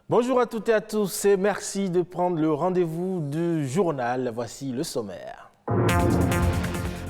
Bonjour à toutes et à tous et merci de prendre le rendez-vous du journal. Voici le sommaire.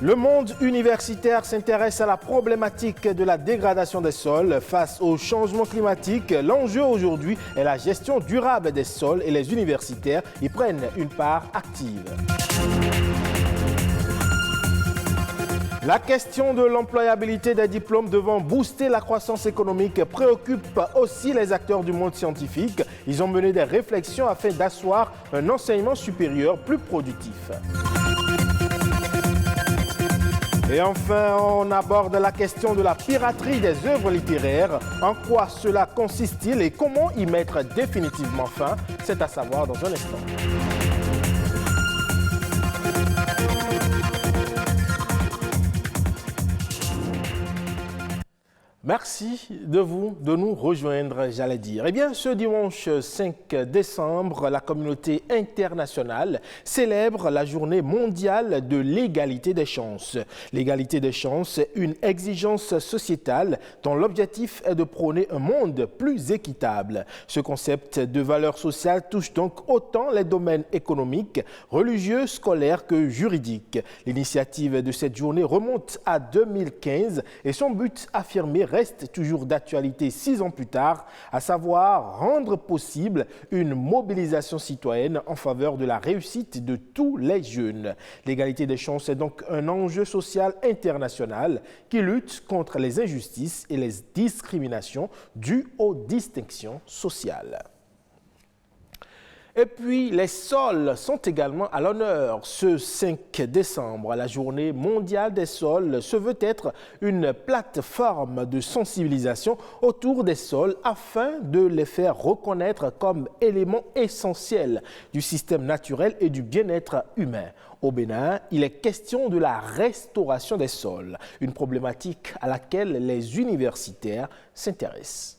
Le monde universitaire s'intéresse à la problématique de la dégradation des sols. Face au changement climatique, l'enjeu aujourd'hui est la gestion durable des sols et les universitaires y prennent une part active. La question de l'employabilité des diplômes devant booster la croissance économique préoccupe aussi les acteurs du monde scientifique. Ils ont mené des réflexions afin d'asseoir un enseignement supérieur plus productif. Et enfin, on aborde la question de la piraterie des œuvres littéraires. En quoi cela consiste-t-il et comment y mettre définitivement fin? C'est à savoir dans un instant. Merci de nous rejoindre, j'allais dire. Eh bien, ce dimanche 5 décembre, la communauté internationale célèbre la journée mondiale de l'égalité des chances. L'égalité des chances est une exigence sociétale dont l'objectif est de prôner un monde plus équitable. Ce concept de valeur sociale touche donc autant les domaines économiques, religieux, scolaires que juridiques. L'initiative de cette journée remonte à 2015 et son but affirmé reste toujours d'actualité 6 ans plus tard, à savoir rendre possible une mobilisation citoyenne en faveur de la réussite de tous les jeunes. L'égalité des chances est donc un enjeu social international qui lutte contre les injustices et les discriminations dues aux distinctions sociales. Et puis, les sols sont également à l'honneur. Ce 5 décembre, la journée mondiale des sols se veut être une plateforme de sensibilisation autour des sols afin de les faire reconnaître comme éléments essentiels du système naturel et du bien-être humain. Au Bénin, il est question de la restauration des sols, une problématique à laquelle les universitaires s'intéressent.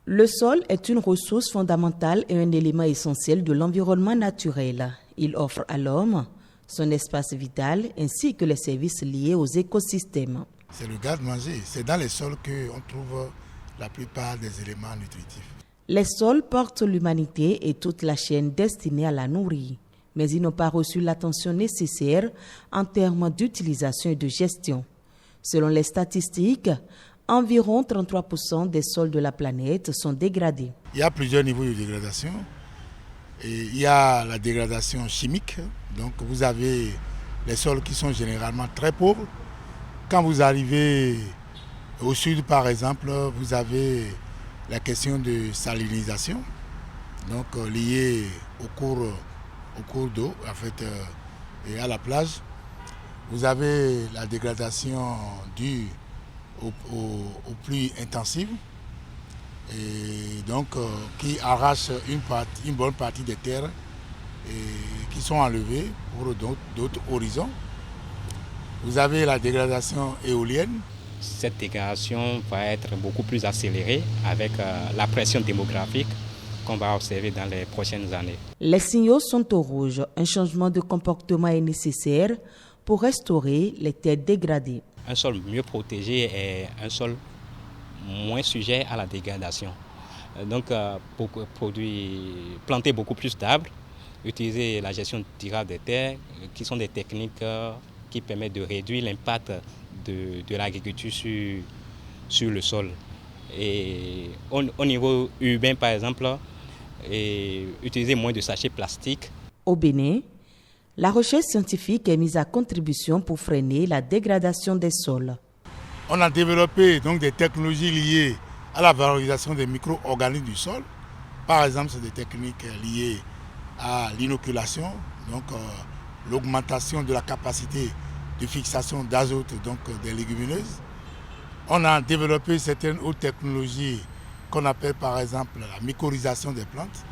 Le sol est une ressource fondamentale et un élément essentiel de l'environnement naturel. Il offre à l'homme son espace vital ainsi que les services liés aux écosystèmes. C'est le garde-manger, c'est dans les sols qu'on trouve la plupart des éléments nutritifs. Les sols portent l'humanité et toute la chaîne destinée à la nourrir, mais ils n'ont pas reçu l'attention nécessaire en termes d'utilisation et de gestion. Selon les statistiques, environ 33% des sols de la planète sont dégradés. Il y a plusieurs niveaux de dégradation. Il y a la dégradation chimique. Donc vous avez les sols qui sont généralement très pauvres. Quand vous arrivez au sud, par exemple, vous avez la question de salinisation, donc liée au cours d'eau, en fait, et à la plage. Vous avez la dégradation due aux pluies intensives et donc qui arrachent une bonne partie des terres et qui sont enlevées pour d'autres horizons. Vous avez la dégradation éolienne. Cette dégradation va être beaucoup plus accélérée avec la pression démographique qu'on va observer dans les prochaines années. Les signaux sont au rouge. Un changement de comportement est nécessaire pour restaurer les terres dégradées. Un sol mieux protégé est un sol moins sujet à la dégradation. Donc, planter beaucoup plus d'arbres, utiliser la gestion durable des terres, qui sont des techniques qui permettent de réduire l'impact de l'agriculture sur le sol. Et au niveau urbain, par exemple, utiliser moins de sachets plastiques. Au Bénin, la recherche scientifique est mise à contribution pour freiner la dégradation des sols. On a développé donc des technologies liées à la valorisation des micro-organismes du sol. Par exemple, c'est des techniques liées à l'inoculation, donc l'augmentation de la capacité de fixation d'azote des légumineuses. On a développé certaines autres technologies qu'on appelle par exemple la mycorhisation des plantes,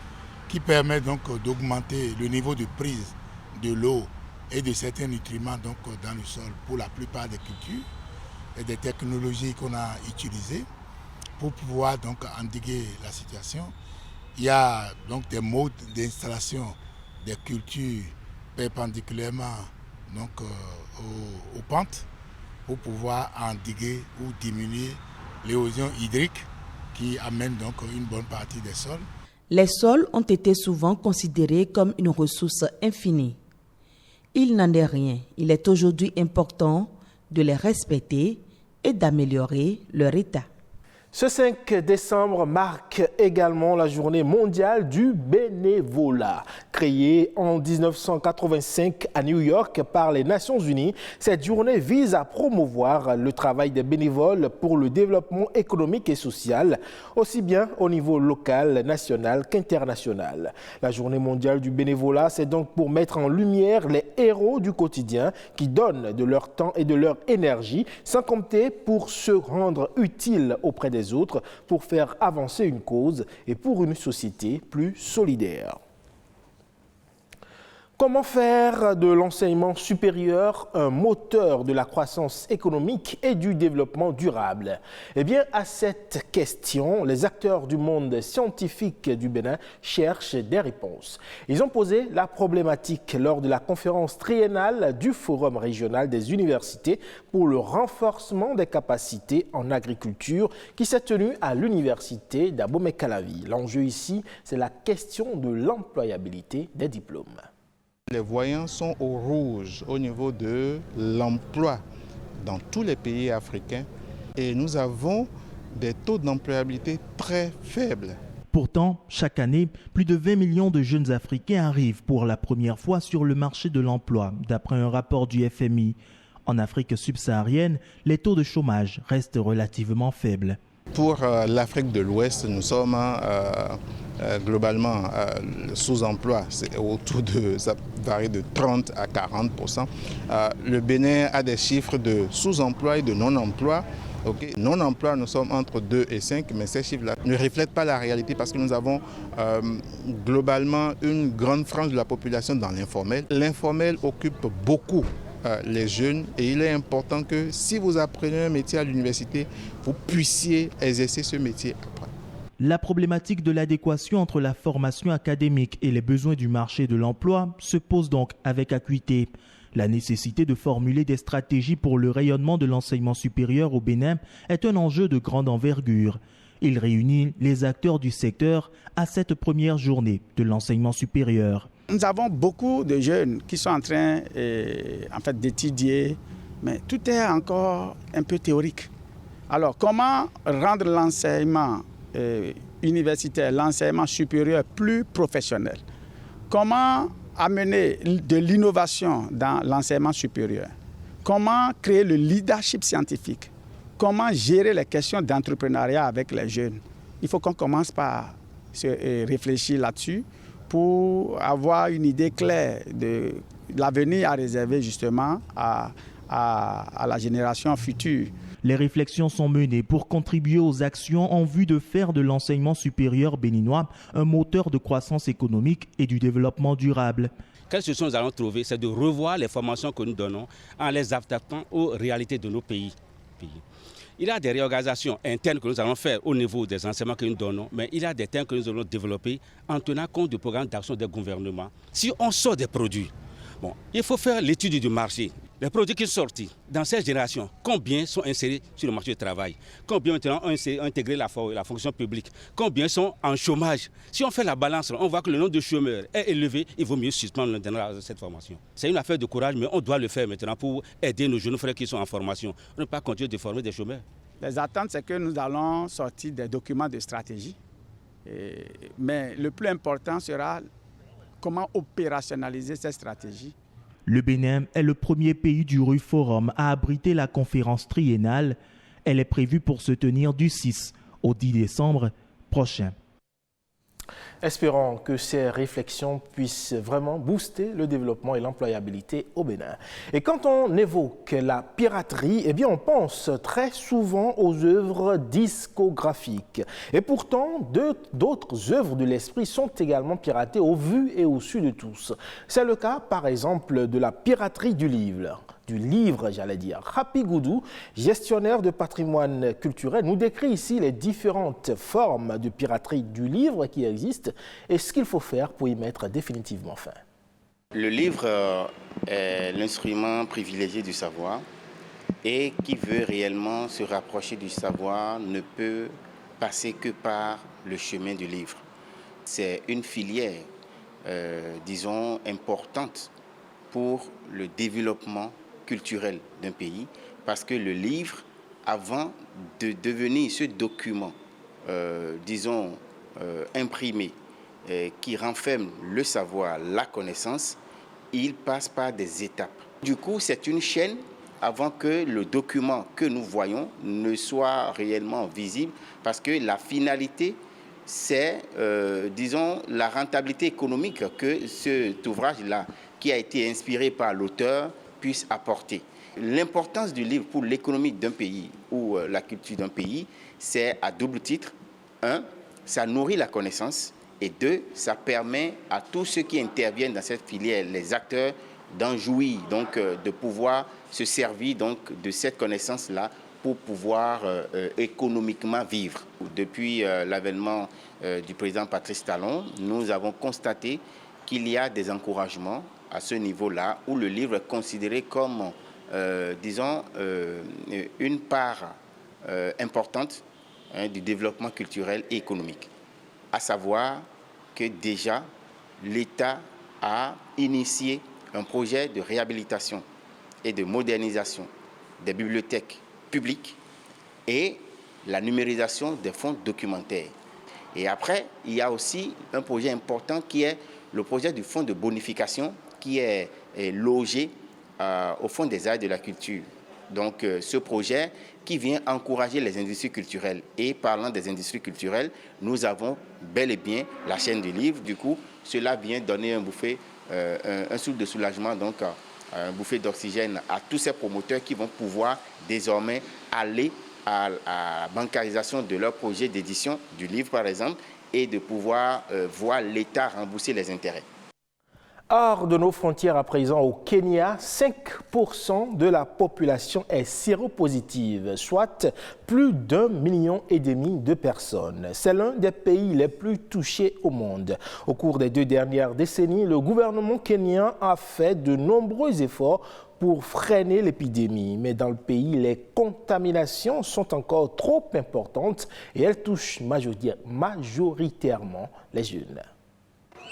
qui permet donc d'augmenter le niveau de prise de l'eau et de certains nutriments dans le sol pour la plupart des cultures, et des technologies qu'on a utilisées pour pouvoir endiguer la situation. Il y a donc des modes d'installation des cultures perpendiculairement aux pentes pour pouvoir endiguer ou diminuer l'érosion hydrique qui amène donc une bonne partie des sols. Les sols ont été souvent considérés comme une ressource infinie. Il n'en est rien. Il est aujourd'hui important de les respecter et d'améliorer leur état. Ce 5 décembre marque également la journée mondiale du bénévolat. Créée en 1985 à New York par les Nations Unies, cette journée vise à promouvoir le travail des bénévoles pour le développement économique et social, aussi bien au niveau local, national qu'international. La journée mondiale du bénévolat, c'est donc pour mettre en lumière les héros du quotidien qui donnent de leur temps et de leur énergie, sans compter pour se rendre utiles auprès des autres, pour faire avancer une cause et pour une société plus solidaire. Comment faire de l'enseignement supérieur un moteur de la croissance économique et du développement durable? Eh bien, à cette question, les acteurs du monde scientifique du Bénin cherchent des réponses. Ils ont posé la problématique lors de la conférence triennale du Forum régional des universités pour le renforcement des capacités en agriculture qui s'est tenue à l'université d'Abomey-Calavi. L'enjeu ici, c'est la question de l'employabilité des diplômes. Les voyants sont au rouge au niveau de l'emploi dans tous les pays africains et nous avons des taux d'employabilité très faibles. Pourtant, chaque année, plus de 20 millions de jeunes Africains arrivent pour la première fois sur le marché de l'emploi, d'après un rapport du FMI. En Afrique subsaharienne, les taux de chômage restent relativement faibles. Pour l'Afrique de l'Ouest, nous sommes globalement le sous-emploi, ça varie de 30 à 40%. Le Bénin a des chiffres de sous-emploi et de non-emploi. Non-emploi, nous sommes entre 2 et 5, mais ces chiffres-là ne reflètent pas la réalité parce que nous avons globalement une grande frange de la population dans l'informel. L'informel occupe beaucoup les jeunes et il est important que si vous apprenez un métier à l'université, vous puissiez exercer ce métier après. La problématique de l'adéquation entre la formation académique et les besoins du marché de l'emploi se pose donc avec acuité. La nécessité de formuler des stratégies pour le rayonnement de l'enseignement supérieur au Bénin est un enjeu de grande envergure. Il réunit les acteurs du secteur à cette première journée de l'enseignement supérieur. Nous avons beaucoup de jeunes qui sont en train d'étudier, mais tout est encore un peu théorique. Alors, comment rendre l'enseignement universitaire, l'enseignement supérieur plus professionnel? Comment amener de l'innovation dans l'enseignement supérieur? Comment créer le leadership scientifique? Comment gérer les questions d'entrepreneuriat avec les jeunes? Il faut qu'on commence par se réfléchir là-dessus pour avoir une idée claire de l'avenir à réserver justement à la génération future. Les réflexions sont menées pour contribuer aux actions en vue de faire de l'enseignement supérieur béninois un moteur de croissance économique et du développement durable. Quelle solution nous allons trouver? C'est de revoir les formations que nous donnons en les adaptant aux réalités de nos pays. Il y a des réorganisations internes que nous allons faire au niveau des enseignements que nous donnons, mais il y a des thèmes que nous allons développer en tenant compte du programme d'action des gouvernements. Si on sort des produits, il faut faire l'étude du marché. Les produits qui sont sortis dans cette génération, combien sont insérés sur le marché du travail? Combien maintenant ont intégré la fonction publique? Combien sont en chômage? Si on fait la balance, on voit que le nombre de chômeurs est élevé, il vaut mieux suspendre cette formation. C'est une affaire de courage, mais on doit le faire maintenant pour aider nos jeunes frères qui sont en formation. On ne peut pas continuer de former des chômeurs. Les attentes, c'est que nous allons sortir des documents de stratégie. Mais le plus important sera comment opérationnaliser cette stratégie. Le Bénin est le premier pays du RU Forum à abriter la conférence triennale. Elle est prévue pour se tenir du 6 au 10 décembre prochain. Espérons que ces réflexions puissent vraiment booster le développement et l'employabilité au Bénin. Et quand on évoque la piraterie, eh bien on pense très souvent aux œuvres discographiques. Et pourtant, d'autres œuvres de l'esprit sont également piratées au vu et au su de tous. C'est le cas, par exemple, de la piraterie du livre. Happy Goudou, gestionnaire de patrimoine culturel, nous décrit ici les différentes formes de piraterie du livre qui existent et ce qu'il faut faire pour y mettre définitivement fin. Le livre est l'instrument privilégié du savoir et qui veut réellement se rapprocher du savoir ne peut passer que par le chemin du livre. C'est une filière, disons, importante pour le développement culturel d'un pays, parce que le livre, avant de devenir ce document, disons, imprimé, qui renferme le savoir, la connaissance, il passe par des étapes. Du coup, c'est une chaîne avant que le document que nous voyons ne soit réellement visible, parce que la finalité, c'est, disons, la rentabilité économique que cet ouvrage-là, qui a été inspiré par l'auteur, puisse apporter. L'importance du livre pour l'économie d'un pays ou la culture d'un pays, c'est à double titre. Un, ça nourrit la connaissance, et deux, ça permet à tous ceux qui interviennent dans cette filière, les acteurs, d'en jouir, donc de pouvoir se servir donc de cette connaissance-là pour pouvoir économiquement vivre. Depuis l'avènement du président Patrice Talon, nous avons constaté qu'il y a des encouragements à ce niveau-là, où le livre est considéré comme, disons, une part importante du développement culturel et économique. À savoir que déjà, l'État a initié un projet de réhabilitation et de modernisation des bibliothèques publiques et la numérisation des fonds documentaires. Et après, il y a aussi un projet important qui est le projet du fonds de bonification qui est logé au Fonds des arts et de la culture. Donc ce projet qui vient encourager les industries culturelles. Et parlant des industries culturelles, nous avons bel et bien la chaîne du livre. Du coup, cela vient donner un souffle de soulagement, donc un bouffée d'oxygène à tous ces promoteurs qui vont pouvoir désormais aller à la bancarisation de leur projet d'édition du livre, par exemple, et de pouvoir voir l'État rembourser les intérêts. Hors de nos frontières à présent, au Kenya, 5% de la population est séropositive, soit plus d'1,5 million de personnes. C'est l'un des pays les plus touchés au monde. Au cours des 2 dernières décennies, le gouvernement kenyan a fait de nombreux efforts pour freiner l'épidémie. Mais dans le pays, les contaminations sont encore trop importantes et elles touchent majoritairement les jeunes.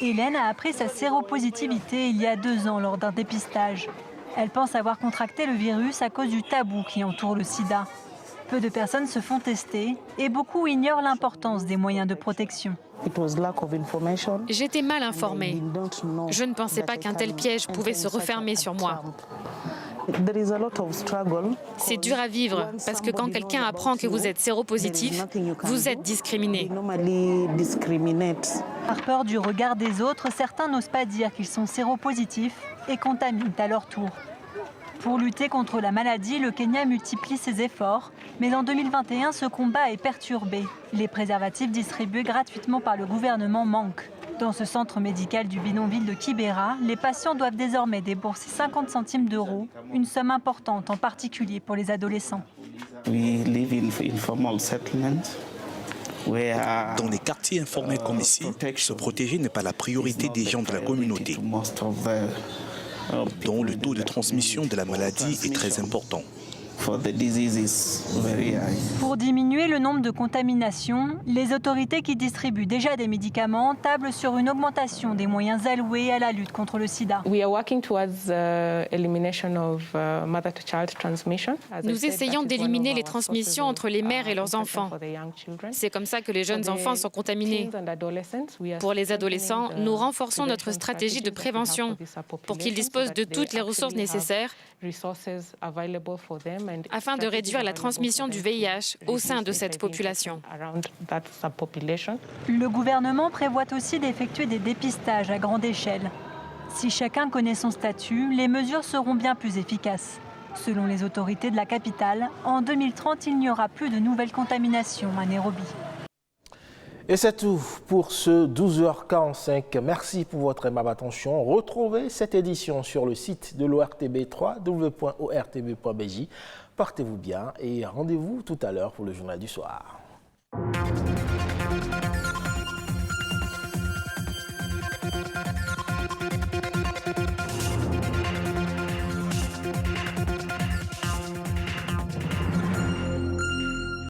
Hélène a appris sa séropositivité il y a 2 ans lors d'un dépistage. Elle pense avoir contracté le virus à cause du tabou qui entoure le sida. Peu de personnes se font tester et beaucoup ignorent l'importance des moyens de protection. J'étais mal informée. Je ne pensais pas qu'un tel piège pouvait se refermer sur moi. C'est dur à vivre parce que quand quelqu'un apprend que vous êtes séropositif, vous êtes discriminé. Par peur du regard des autres, certains n'osent pas dire qu'ils sont séropositifs et contaminent à leur tour. Pour lutter contre la maladie, le Kenya multiplie ses efforts, mais en 2021, ce combat est perturbé. Les préservatifs distribués gratuitement par le gouvernement manquent. Dans ce centre médical du bidonville de Kibera, les patients doivent désormais débourser 50 centimes d'euros, une somme importante en particulier pour les adolescents. Dans les quartiers informels comme ici, se protéger n'est pas la priorité des gens de la communauté, dont le taux de transmission de la maladie est très important. Pour diminuer le nombre de contaminations, les autorités qui distribuent déjà des médicaments tablent sur une augmentation des moyens alloués à la lutte contre le sida. Nous essayons d'éliminer les transmissions entre les mères et leurs enfants. C'est comme ça que les jeunes enfants sont contaminés. Pour les adolescents, nous renforçons notre stratégie de prévention pour qu'ils disposent de toutes les ressources nécessaires afin de réduire la transmission du VIH au sein de cette population. Le gouvernement prévoit aussi d'effectuer des dépistages à grande échelle. Si chacun connaît son statut, les mesures seront bien plus efficaces. Selon les autorités de la capitale, en 2030, il n'y aura plus de nouvelles contaminations à Nairobi. Et c'est tout pour ce 12h45. Merci pour votre aimable attention. Retrouvez cette édition sur le site de l'ORTB, www.ortb.bj. Portez-vous bien et rendez-vous tout à l'heure pour le journal du soir.